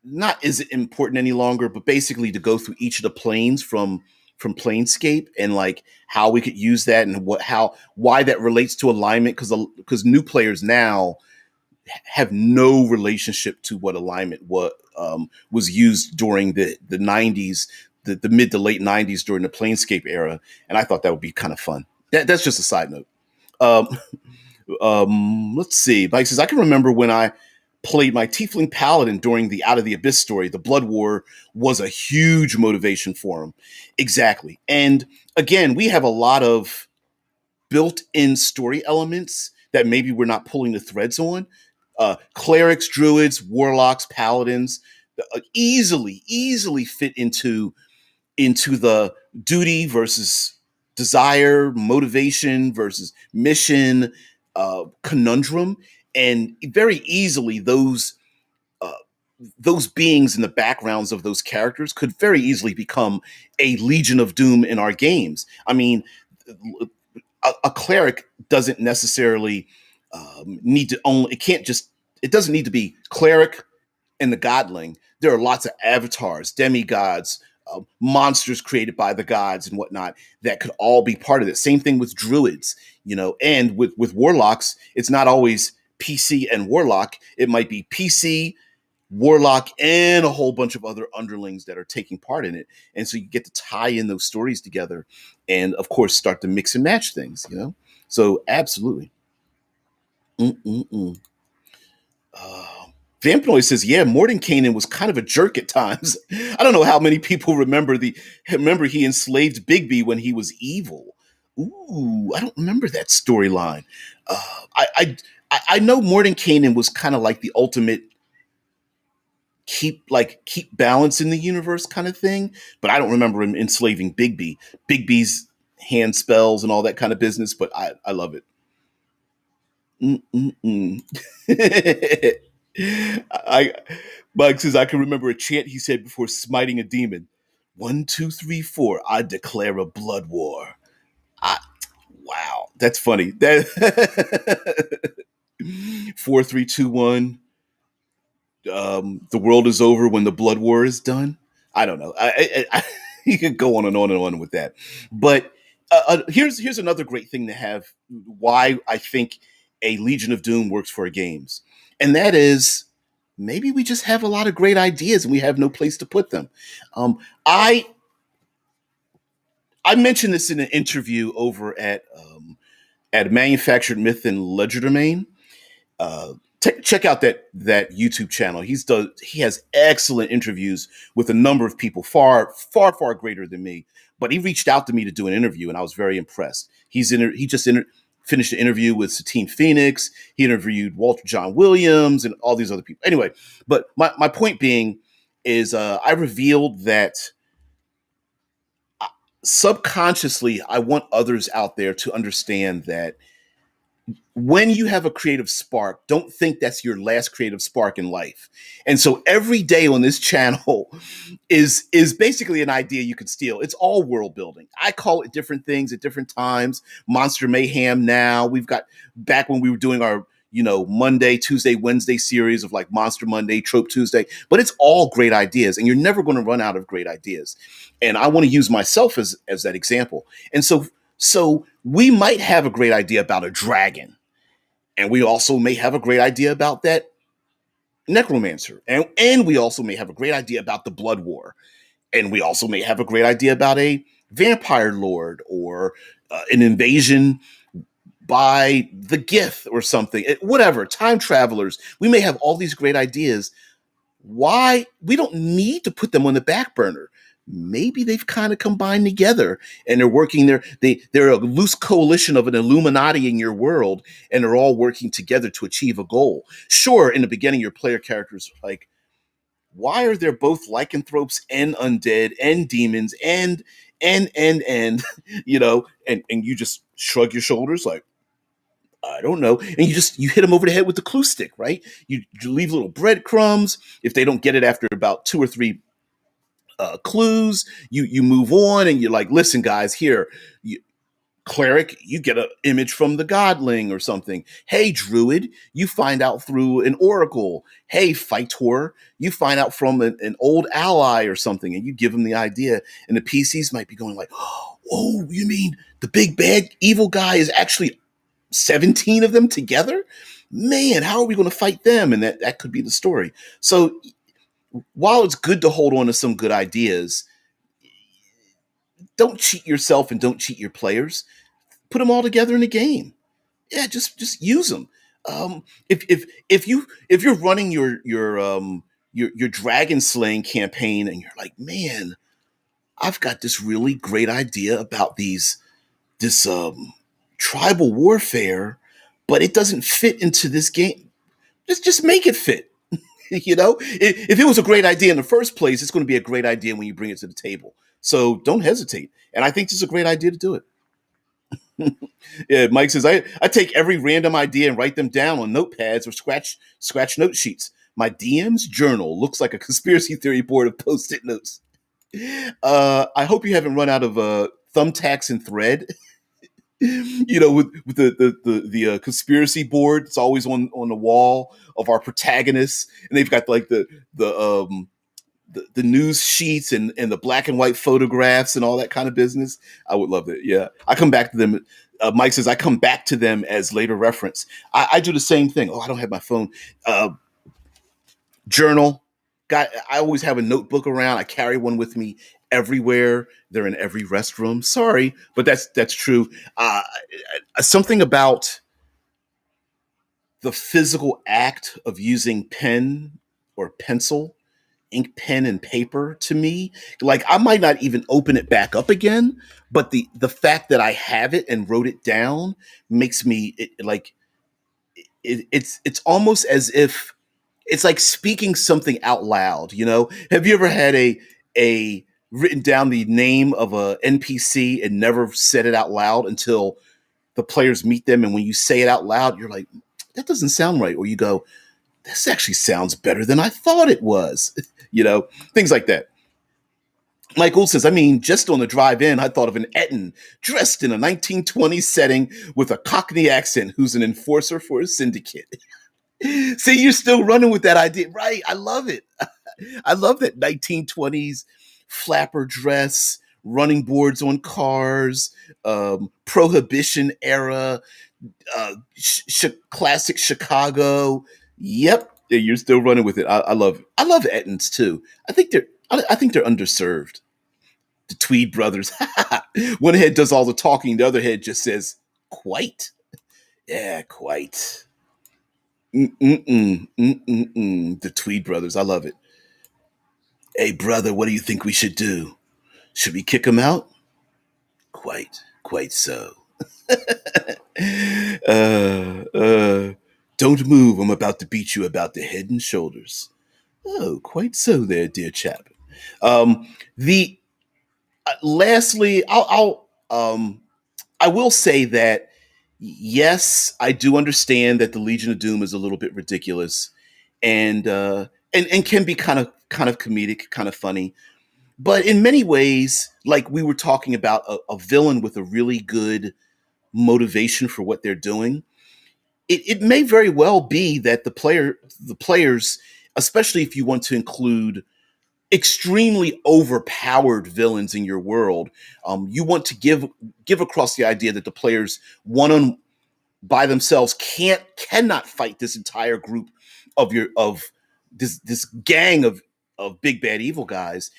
not is it important any longer, but basically to go through each of the planes from Planescape and like how we could use that and what how why that relates to alignment, because new players now have no relationship to what alignment was used during the 90s, the mid to late 90s during the Planescape era, and I thought that would be kind of fun. That's just a side note. Um, let's see. Mike says, I can remember when I played my Tiefling Paladin during the Out of the Abyss story. The Blood War was a huge motivation for him. Exactly. And again, we have a lot of built-in story elements that maybe we're not pulling the threads on. Clerics, druids, warlocks, paladins easily fit into the duty versus desire, motivation versus mission conundrum, and very easily uh, those beings in the backgrounds of those characters could very easily become a Legion of Doom in our games. I mean, a cleric doesn't necessarily need to only. It can't just. It doesn't need to be cleric and the godling. There are lots of avatars, demigods, monsters created by the gods and whatnot that could all be part of it. Same thing with druids, and with warlocks, it's not always PC and warlock. It might be PC, warlock, and a whole bunch of other underlings that are taking part in it. And so you get to tie in those stories together, and of course start to mix and match things. So absolutely. Mm-mm-mm. Uh, Vampanoid says, "Yeah, Mordenkainen was kind of a jerk at times. I don't know how many people remember he enslaved Bigby when he was evil. Ooh, I don't remember that storyline. I know Mordenkainen was kind of like the ultimate keep balance in the universe kind of thing, but I don't remember him enslaving Bigby. Bigby's hand spells and all that kind of business. But I love it. Mm-mm-mm. I Mike says, I can remember a chant he said before smiting a demon. 1, 2, 3, 4. I declare a blood war. I, wow, that's funny. That 4, 3, 2, 1. The world is over when the blood war is done. I don't know. You could go on and on and on with that. But here's another great thing to have. Why I think a Legion of Doom works for games, and that is maybe we just have a lot of great ideas and we have no place to put them. Um, I I mentioned this in an interview over at Manufactured Myth and Legerdemain. Check out that YouTube channel. He has excellent interviews with a number of people far greater than me. But he reached out to me to do an interview, and I was very impressed. Finished an interview with Satine Phoenix. He interviewed Walter John Williams and all these other people. Anyway, but my point being is I revealed that subconsciously I want others out there to understand that when you have a creative spark, don't think that's your last creative spark in life. And so every day on this channel is basically an idea you can steal. It's all world building. I call it different things at different times. Monster Mayhem now. We've got back when we were doing our Monday, Tuesday, Wednesday series of like Monster Monday, Trope Tuesday, but it's all great ideas and you're never going to run out of great ideas. And I want to use myself as that example. And so we might have a great idea about a dragon, and we also may have a great idea about that necromancer. And we also may have a great idea about the blood war. And we also may have a great idea about a vampire lord or an invasion by the Gith or something. Whatever, time travelers. We may have all these great ideas. Why? We don't need to put them on the back burner. Maybe they've kind of combined together and they're working there. They're a loose coalition of an Illuminati in your world, and they're all working together to achieve a goal. Sure, in the beginning, your player characters are like, why are there both lycanthropes and undead and demons and and you just shrug your shoulders like, I don't know. And you hit them over the head with the clue stick, right? You leave little breadcrumbs. If they don't get it after about two or three clues. You move on, and you're like, listen, guys, here, you, cleric, you get an image from the godling or something. Hey, druid, you find out through an oracle. Hey, fightor, you find out from an old ally or something, and you give them the idea. And the PCs might be going like, oh, you mean the big bad evil guy is actually 17 of them together? Man, how are we going to fight them? And that could be the story. So while it's good to hold on to some good ideas, don't cheat yourself and don't cheat your players. Put them all together in a game. Yeah, just use them. If you're running your dragon slaying campaign and you're like, man, I've got this really great idea about this tribal warfare, but it doesn't fit into this game. Just make it fit. If it was a great idea in the first place, it's going to be a great idea when you bring it to the table. So don't hesitate. And I think this is a great idea to do it. Yeah, Mike says, I take every random idea and write them down on notepads or scratch note sheets. My DM's journal looks like a conspiracy theory board of post-it notes. I hope you haven't run out of thumbtacks and thread. With the conspiracy board. It's always on the wall of our protagonists, and they've got like the news sheets and the black and white photographs and all that kind of business. I would love it. Yeah, I come back to them. Mike says I come back to them as later reference. I do the same thing. Oh, I don't have my phone. Journal. I always have a notebook around. I carry one with me everywhere. They're in every restroom. Sorry, but that's true. Something about the physical act of using pen or pencil, ink, pen, and paper to me, like I might not even open it back up again, but the fact that I have it and wrote it down makes me it's almost as if it's like speaking something out loud. Have you ever had a written down the name of a NPC and never said it out loud until the players meet them, and when you say it out loud, you're like, that doesn't sound right, or you go, this actually sounds better than I thought it was. Things like that. Michael says, I mean, just on the drive in, I thought of an Eton dressed in a 1920s setting with a Cockney accent who's an enforcer for a syndicate. See, you're still running with that idea. Right. I love it. I love that 1920s flapper dress, running boards on cars, Prohibition era, classic Chicago. Yep. Yeah, you're still running with it. I love it. I love Ettons too. I think they're underserved. The Tweed brothers. One head does all the talking, the other head just says, quite. Yeah, quite. Mm-mm-mm, mm-mm-mm. The Tweed brothers. I love it. Hey, brother, what do you think we should do? Should we kick him out? Quite so. Don't move. I'm about to beat you about the head and shoulders. Oh, quite so, there, dear chap. The lastly, I will say that yes, I do understand that the Legion of Doom is a little bit ridiculous, and can be kind of comedic, kind of funny. But in many ways, like we were talking about a villain with a really good motivation for what they're doing, it may very well be that the players, especially if you want to include extremely overpowered villains in your world, you want to give across the idea that the players one on by themselves cannot fight this entire group of this gang of big bad evil guys.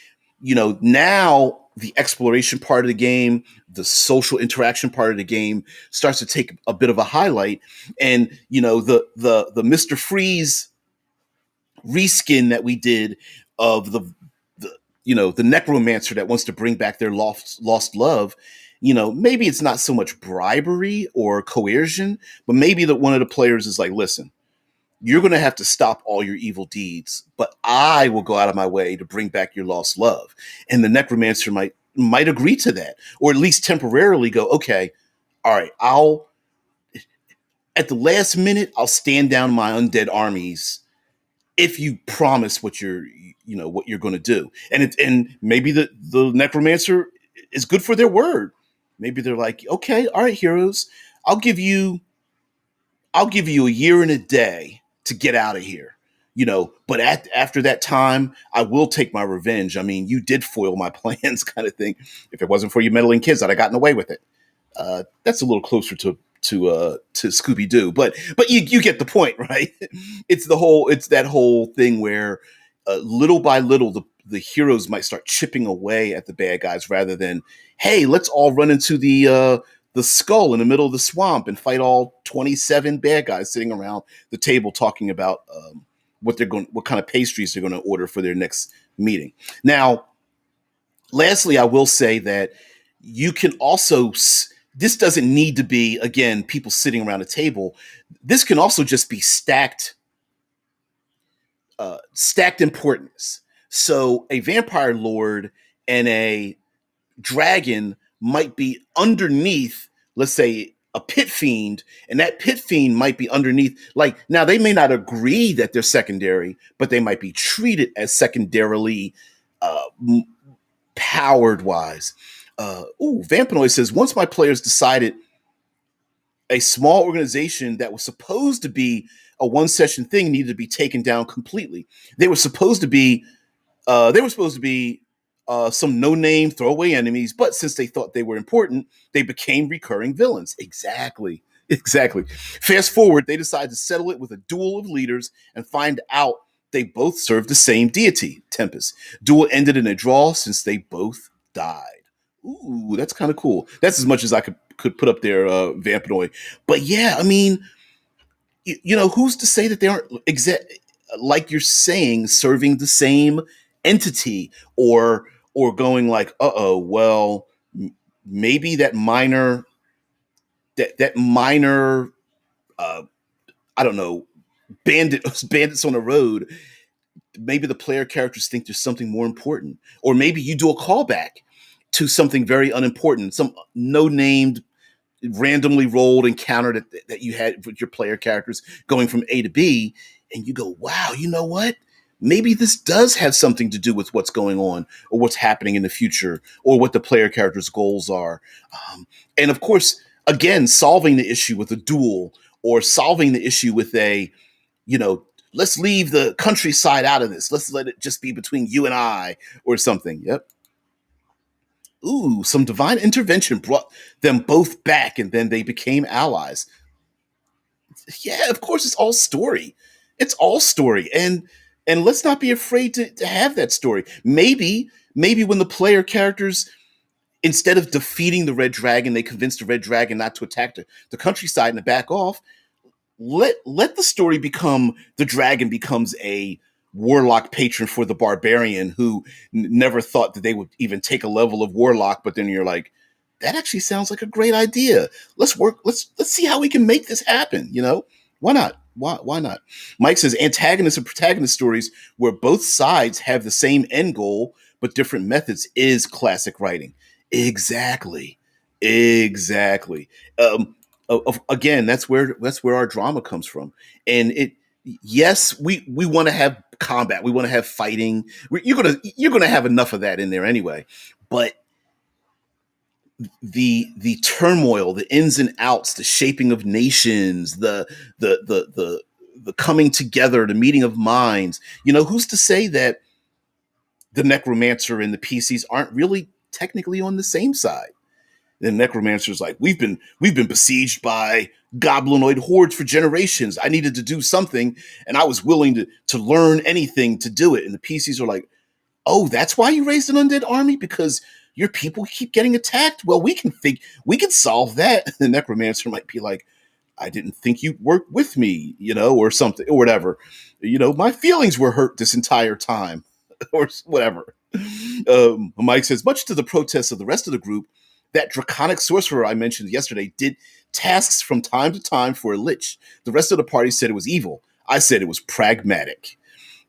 Now the exploration part of the game, the social interaction part of the game starts to take a bit of a highlight. And the Mr. Freeze reskin that we did of the necromancer that wants to bring back their lost love. Maybe it's not so much bribery or coercion, but maybe that one of the players is like, listen, you're going to have to stop all your evil deeds, but I will go out of my way to bring back your lost love. And the necromancer might agree to that, or at least temporarily go, okay, all right, at the last minute, I'll stand down my undead armies if you promise what what you're going to do. And maybe the necromancer is good for their word. Maybe they're like, okay, all right, heroes, I'll give you I'll give you a year and a day to get out of here. But after that time, I will take my revenge. I mean, you did foil my plans, kind of thing. If it wasn't for you meddling kids, I'd have gotten away with it. That's a little closer to Scooby Doo, but you get the point, right? It's that whole thing where little by little the heroes might start chipping away at the bad guys rather than, hey, let's all run into the skull in the middle of the swamp and fight all 27 bad guys sitting around the table talking about what kind of pastries they're going to order for their next meeting. Now, lastly, I will say that you can also, this doesn't need to be, again, people sitting around a table. This can also just be stacked importance. So a vampire lord and a dragon might be underneath, let's say, a pit fiend, and that pit fiend might be underneath. Like, now they may not agree that they're secondary, but they might be treated as secondarily uh, powered wise. Vampanoid says, once my players decided a small organization that was supposed to be a one session thing needed to be taken down completely. They were supposed to be some no name throwaway enemies, but since they thought they were important, they became recurring villains. Exactly. Exactly. Fast forward, they decided to settle it with a duel of leaders and find out they both served the same deity, Tempest. Duel ended in a draw since they both died. Ooh, that's kind of cool. That's as much as I could put up there, Vampanoid. But yeah, I mean, who's to say that they aren't like you're saying, serving the same entity, or going like, well, maybe that minor, uh, I don't know, bandits on the road. Maybe the player characters think there's something more important, or maybe you do a callback to something very unimportant, some no named randomly rolled encounter that you had with your player characters going from A to B, and you go, wow, you know what? Maybe this does have something to do with what's going on or what's happening in the future or what the player character's goals are. And of course, again, solving the issue with a duel or solving the issue with you know, let's leave the countryside out of this. Let's let it just be between you and I or something. Yep. Ooh, some divine intervention brought them both back and then they became allies. Yeah, of course, it's all story. It's all story. And let's not be afraid to have that story. Maybe when the player characters, instead of defeating the red dragon, they convince the red dragon not to attack the countryside and to back off. Let the story become the dragon becomes a warlock patron for the barbarian who never thought that they would even take a level of warlock, but then you're like, that actually sounds like a great idea. Let's see how we can make this happen. Why not? Why not? Mike says antagonist and protagonist stories where both sides have the same end goal but different methods is classic writing. Exactly. Exactly. Again, that's where our drama comes from. And yes, we want to have combat, we want to have fighting. You're gonna have enough of that in there anyway. But the turmoil, the ins and outs, the shaping of nations, the coming together, the meeting of minds. Who's to say that the necromancer and the PCs aren't really technically on the same side? The necromancer's like, we've been besieged by goblinoid hordes for generations. I needed to do something, and I was willing to learn anything to do it. And the PCs are like, oh, that's why you raised an undead army? Because your people keep getting attacked? Well, we can solve that. The necromancer might be like, I didn't think you'd work with me, or something, or whatever. My feelings were hurt this entire time, or whatever. Mike says, much to the protests of the rest of the group, that draconic sorcerer I mentioned yesterday did tasks from time to time for a lich. The rest of the party said it was evil. I said it was pragmatic.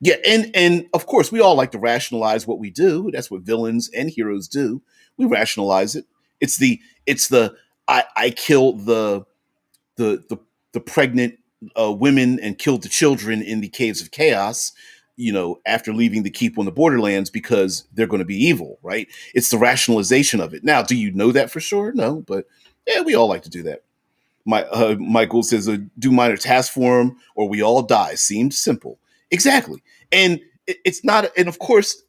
Yeah, and of course we all like to rationalize what we do. That's what villains and heroes do. We rationalize it. It's the I killed the the pregnant women and killed the children in the caves of chaos, after leaving the keep on the borderlands because they're going to be evil, right? It's the rationalization of it. Now, do you know that for sure? No, but yeah, we all like to do that. Michael says, do minor task form or we all die. Seemed simple. Exactly. And it's not, and of course,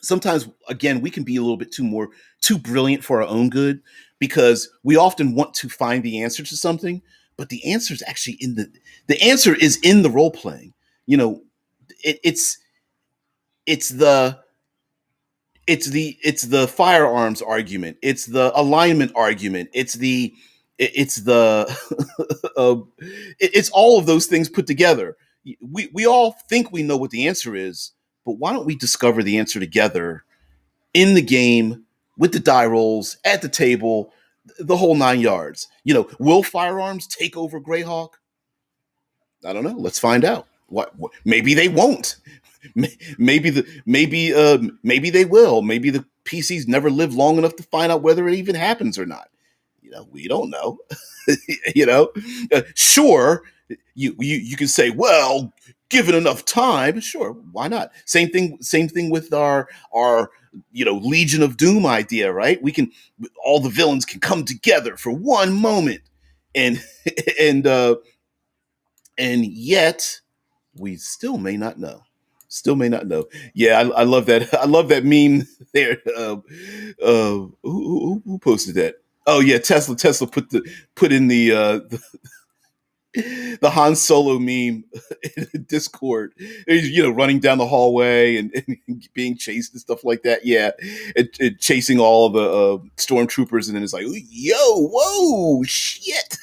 sometimes again we can be a little bit too brilliant for our own good, because we often want to find the answer to something, but the answer is actually the answer is in the role playing. you know it's it's the it's the firearms argument, it's the alignment argument, it's the uh, it's all of those things put together. We all think we know what the answer is, but why don't we discover the answer together in the game, with the die rolls at the table, the whole 9 yards. Will firearms take over Greyhawk? I don't know. Let's find out. What maybe they won't. Maybe they will. Maybe the PCs never live long enough to find out whether it even happens or not. We don't know. you know, sure, you can say, well, given enough time, sure, why not? Same thing with our Legion of Doom idea, right? All the villains can come together for one moment, and and uh, and yet we still may not know. Still may not know. Yeah, I love that. I love that meme there. Who posted that? Oh yeah, Tesla put in the Han Solo meme in Discord. He's running down the hallway and being chased and stuff like that. Yeah, and chasing all the stormtroopers, and then it's like, yo, whoa, shit,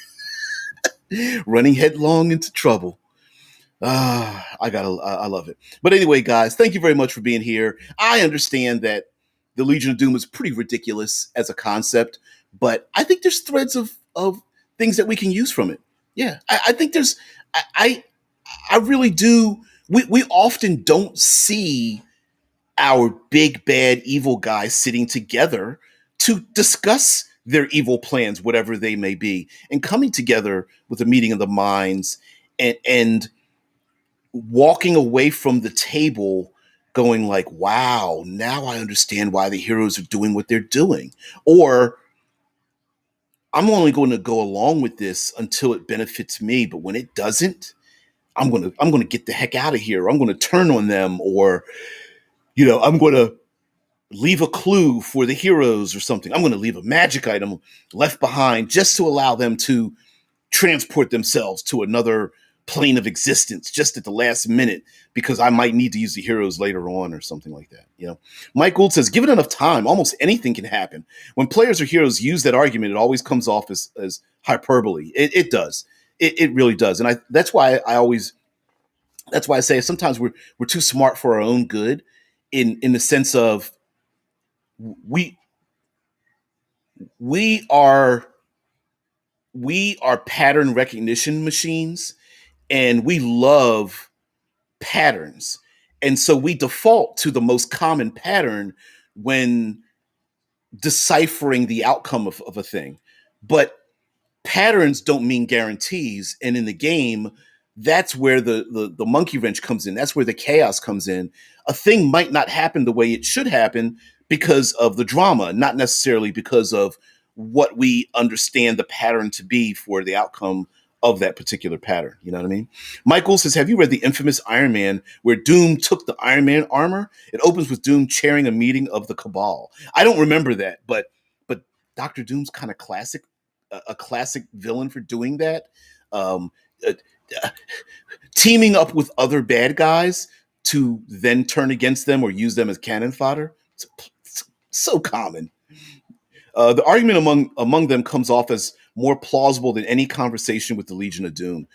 running headlong into trouble. I love it. But anyway, guys, thank you very much for being here. I understand that the Legion of Doom is pretty ridiculous as a concept, but I think there's threads of things that we can use from it. Yeah, I think there's, I, I really do. We often don't see our big bad evil guys sitting together to discuss their evil plans, whatever they may be, and coming together with a meeting of the minds, and walking away from the table going like, wow, now I understand why the heroes are doing what they're doing. Or I'm only going to go along with this until it benefits me, but when it doesn't, I'm going to get the heck out of here. I'm going to turn on them, or I'm going to leave a clue for the heroes or something. I'm going to leave a magic item left behind just to allow them to transport themselves to another plane of existence just at the last minute, because I might need to use the heroes later on or something like that. Mike Gould says, given enough time, almost anything can happen. When players or heroes use that argument, it always comes off as hyperbole. It does. It really does. And that's why I say sometimes we're too smart for our own good, in the sense of we we are we are pattern recognition machines, and we love patterns. And so we default to the most common pattern when deciphering the outcome of a thing. But patterns don't mean guarantees. And in the game, that's where the monkey wrench comes in. That's where the chaos comes in. A thing might not happen the way it should happen because of the drama, not necessarily because of what we understand the pattern to be for the outcome of that particular pattern. You know what I mean? Michael says, have you read the infamous Iron Man where Doom took the Iron Man armor? It opens with Doom chairing a meeting of the Cabal. I don't remember that, but Doctor Doom's kind of classic, a classic villain for doing that. Um, uh, uh, Teaming up with other bad guys to then turn against them or use them as cannon fodder. It's so common. The argument among them comes off as more plausible than any conversation with the Legion of Doom.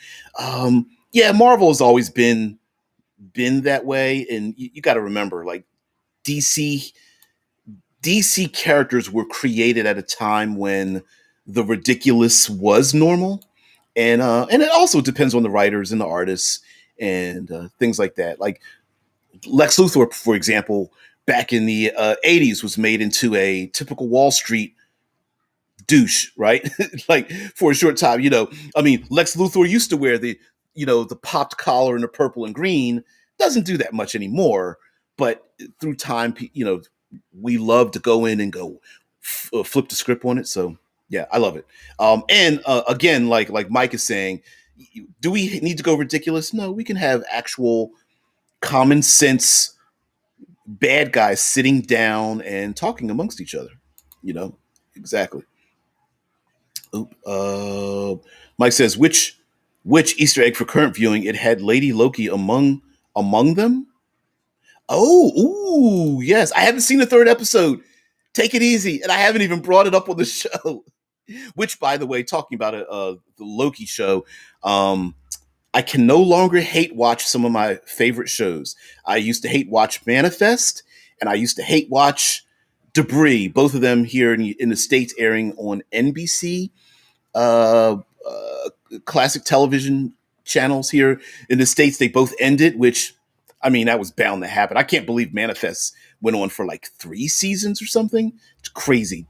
Yeah, Marvel has always been that way, and you got to remember, like DC DC characters were created at a time when the ridiculous was normal, and it also depends on the writers and the artists and things like that. Like Lex Luthor, for example, back in the '80s, was made into a typical Wall Street douche, right? Like for a short time, I mean, Lex Luthor used to wear the popped collar and the purple and green. Doesn't do that much anymore, but through time, we love to go in and go flip the script on it. So yeah, I love it. And again, like Mike is saying, do we need to go ridiculous? No, we can have actual common sense bad guys sitting down and talking amongst each other. You know, exactly. Oop, Mike says which Easter egg for current viewing? It had Lady Loki among them. Oh, ooh, yes. I haven't seen the third episode. Take it easy, and I haven't even brought it up on the show. Which, by the way, talking about the Loki show, I can no longer hate watch some of my favorite shows. I used to hate watch Manifest, and I used to hate watch Debris. Both of them here in the States, airing on NBC, classic television channels here in the States. They both ended, which, I mean, that was bound to happen. I can't believe Manifest went on for like 3 seasons or something. It's crazy.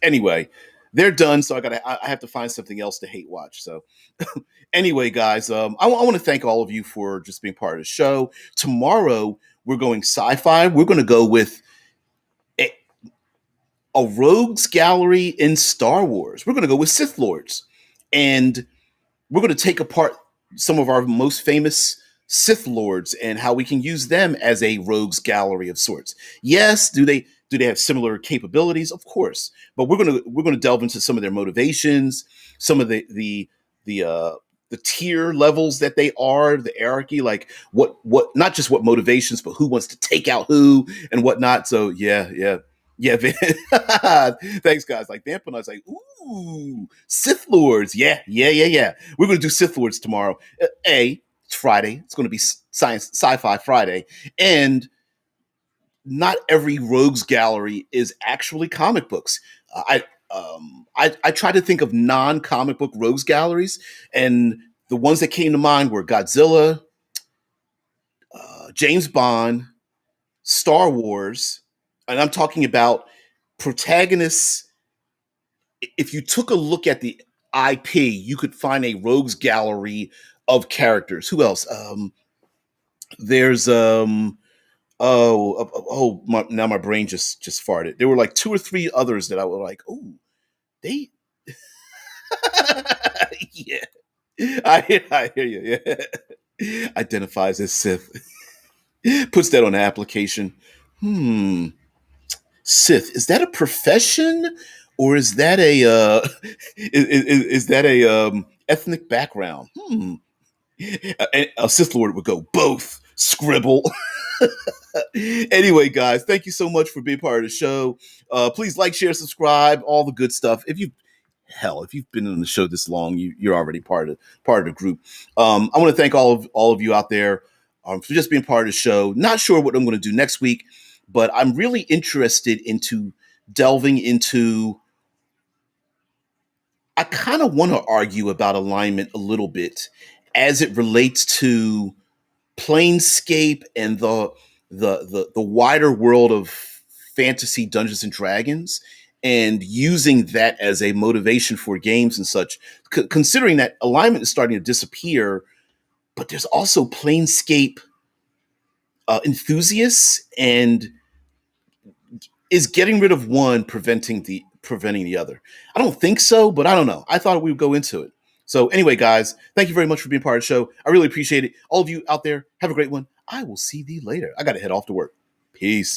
Anyway, they're done, so I have to find something else to hate watch. So anyway, guys, I want to thank all of you for just being part of the show. Tomorrow we're going sci-fi. We're going to go with a, a rogues gallery in Star Wars. We're going to go with Sith Lords, and we're going to take apart some of our most famous Sith Lords and how we can use them as a rogues gallery of sorts. Yes, do they have similar capabilities? Of course, but we're gonna delve into some of their motivations, some of the tier levels that they are, the hierarchy, like what not just what motivations, but who wants to take out who and whatnot. So yeah, yeah. Yeah, thanks, guys. Like Vampire's like, ooh, Sith Lords. Yeah, yeah, yeah, yeah. We're gonna do Sith Lords tomorrow. It's Friday. It's gonna be science sci-fi Friday, and not every rogues gallery is actually comic books. I try to think of non-comic book rogues galleries, and the ones that came to mind were Godzilla, James Bond, Star Wars, and I'm talking about protagonists. If you took a look at the IP, you could find a rogues gallery of characters. Who else? There's now my brain just farted. There were like 2 or 3 others that I was like, oh, they yeah. I hear you. Yeah. Identifies as Sith. Puts that on the application. Sith, is that a profession, or is that is that a ethnic background? A Sith Lord would go both. Scribble. Anyway, guys, thank you so much for being part of the show. Please like, share, subscribe, all the good stuff. If you've been in the show this long, you're already part of the group. I want to thank all of you out there for just being part of the show. Not sure what I'm going to do next week, but I'm really interested into delving into. I kind of want to argue about alignment a little bit as it relates to Planescape and the wider world of fantasy Dungeons and Dragons, and using that as a motivation for games and such. Considering that alignment is starting to disappear, but there's also Planescape enthusiasts, and is getting rid of one preventing the other? I don't think so, but I don't know. I thought we would go into it. So anyway, guys, thank you very much for being part of the show. I really appreciate it. All of you out there, have a great one. I will see thee later. I got to head off to work. Peace.